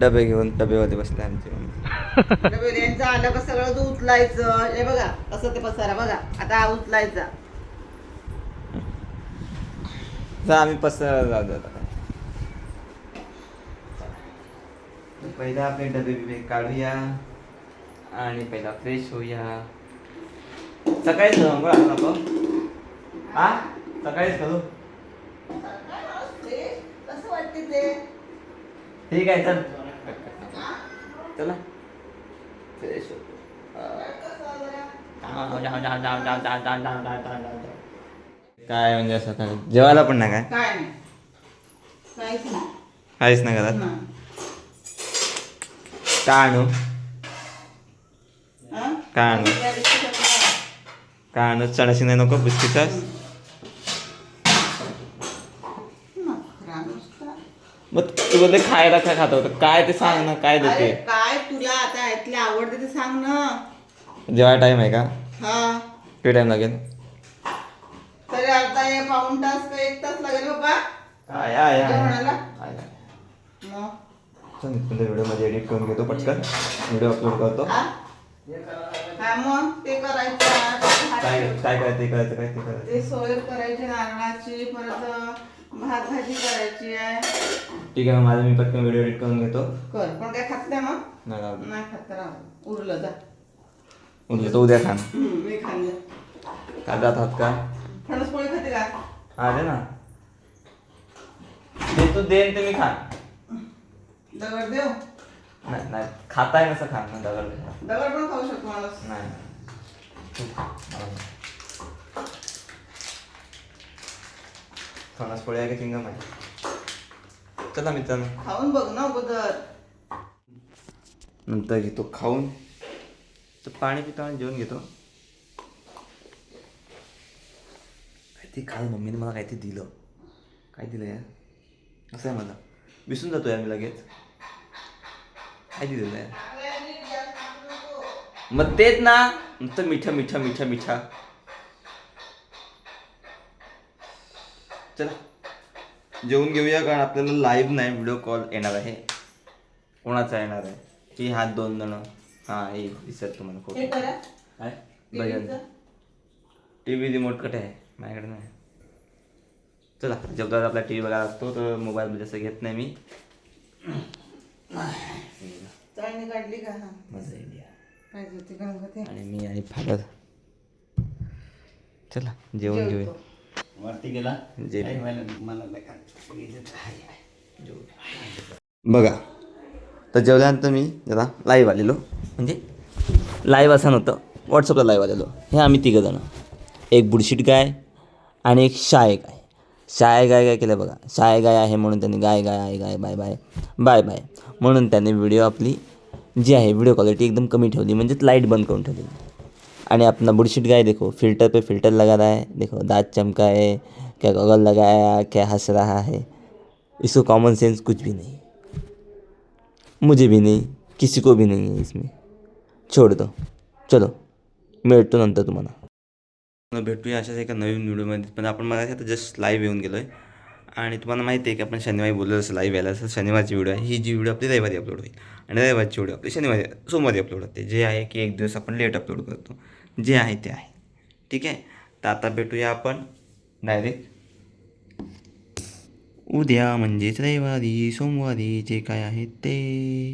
डबे घेऊन डबेमध्ये बसले आमचे मम्मी. डबे यांचं आलं का सगळं दूध उचलायचं. हे बघा असं ते पसारा बघा. आता हा उचलायचा. तर आम्ही पसरायला जाऊ दे आता. पहिला आपले डबे बिबे काढूया आणि पहिला फ्रेश होऊया. सकाळीच करू आपण आपण. हा सकाळीच करू. कसं वाटते ते? ठीक आहे चल. चला फ्रेश होतो. काय म्हणजे असं काय जेवायला पण नाही काय काय नाही काहीच नाही. काहीच नाही घरात. हं. काय आणू हं? काय आणू त्या दिवशी सगळं- काय आणू चणाशी नाही नको बिस्किट सॉस. नखरा नुसता. मग तू बोलते खायला काय खात होतं काय ते सांग ना काय अरे देते. काय तुला आता यातले आवडते ते सांग ना. जेव्हा टाइम आहे का हा किती टाइम लागेल. तरी आता हे पाऊण तास का 1 तास लागेल बाबा. आहे आहे आहे जेवणाला? आहे. मग चल तुझ्या व्हिडिओमध्ये एडिट करून घेतो पटकन व्हिडिओ अपलोड करतो. हा? हा मग ते करायचं. काय काय काय ते करायचं काय ते करायचं. ते सोयर करायचे नारळाची. परत भात भाजी करायची आहे. ठीक आहे मग माझं मी पटकन व्हिडिओ एडिट करून घेतो. कर पण काय खात नाही मग. नाही राहू दे. नाही खात तर राहू. उरलं जा. उद्या तो उद्या खान मी खाल्लं. काय जात आहात का. फणस पोळी खाते का? हा दे ना ते तू देन ते मी खान. दगड देऊ. नाही नाही खाताय नसं खान ना दगड दगड पण खाऊ शकतो माणूस. नाही. फणस पोळी आहे का चिंगम आहे. चला मित्रांनो खाऊन बघ ना अगोदर. नंतर घेतो खाऊन तर पाणी पितो आणि जेवण घेतो. काहीतरी काल मम्मीने मला काहीतरी दिलं. काय दिलं यार असं आहे मला विसरून जातो यार मी लगेच. काय दिलेलं आहे मग तेच ना नुसतं मिठा मिठा मिठा मिठा. चला जेवून घेऊया कारण आपल्याला लाईव्ह नाही व्हिडिओ कॉल येणार आहे. कोणाचा येणार आहे की हात 2 जण. हां हे दिसत तुम्हाला हे फोटो करा. काय बघा. टी व्ही रिमोट कट आहे माझ्याकडे नाही. चला जेवढा आपला टी व्ही बघायला लागतो तर मोबाईलमध्ये असं घेत नाही मी. चाळणी काढली का? हा मजा इंडिया पाहिजे होती गणपती. आणि मी आणि फादर. चला जेवण घेऊया. वरती गेला जे मला बघा तर जेवल्यानंतर मी जरा लाईव्ह आलेलो म्हणजे लाईव्ह असं नव्हतं व्हॉट्सअपला लाईव्ह आलेलो. हे आम्ही तिघंजणं एक बुडशीट गाय आणि एक शाय गाय. शाय गाय काय केलं बघा. शाय गाय आहे म्हणून त्यांनी गाय गाय आहे गाय बाय बाय बाय बाय म्हणून त्यांनी व्हिडिओ आपली जी आहे व्हिडिओ क्वालिटी एकदम कमी ठेवली म्हणजे लाईट बंद करून ठेवली. आणि अपना बुडशीट गाय देखो फिल्टर पे फिल्टर लगा रहा है. देखो दांत चमका है क्या गॉगल लगाया क्या हंस रहा है. इसको कॉमन सेंस कुछ भी नहीं मुझे भी नहीं किसी को भी नहीं है इसमें. छोड़ दो. चलो मिळतो नंतर तुम्हाला. भेटूया अशाच एका नवीन व्हिडिओमध्ये. पण आपण मला आता जस्ट लाईव्ह येऊन गेलो आहे आणि तुम्हाला माहिती आहे की आपण शनिवारी बोललो असं लाईव्ह यायला. असं शनिवारची व्हिडिओ आहे. ही जी व्हिडिओ आपली रविवारी अपलोड होईल आणि रविवारची व्हिडिओ आपली शनिवारी सोमवारी अपलोड होते. जे आहे की एक दिवस आपण लेट अपलोड करतो. जे आहे ते आहे. ठीक आहे तर आता भेटूया आपण डायरेक्ट उद्या म्हणजेच रविवारी सोमवारी जे काय आहे ते.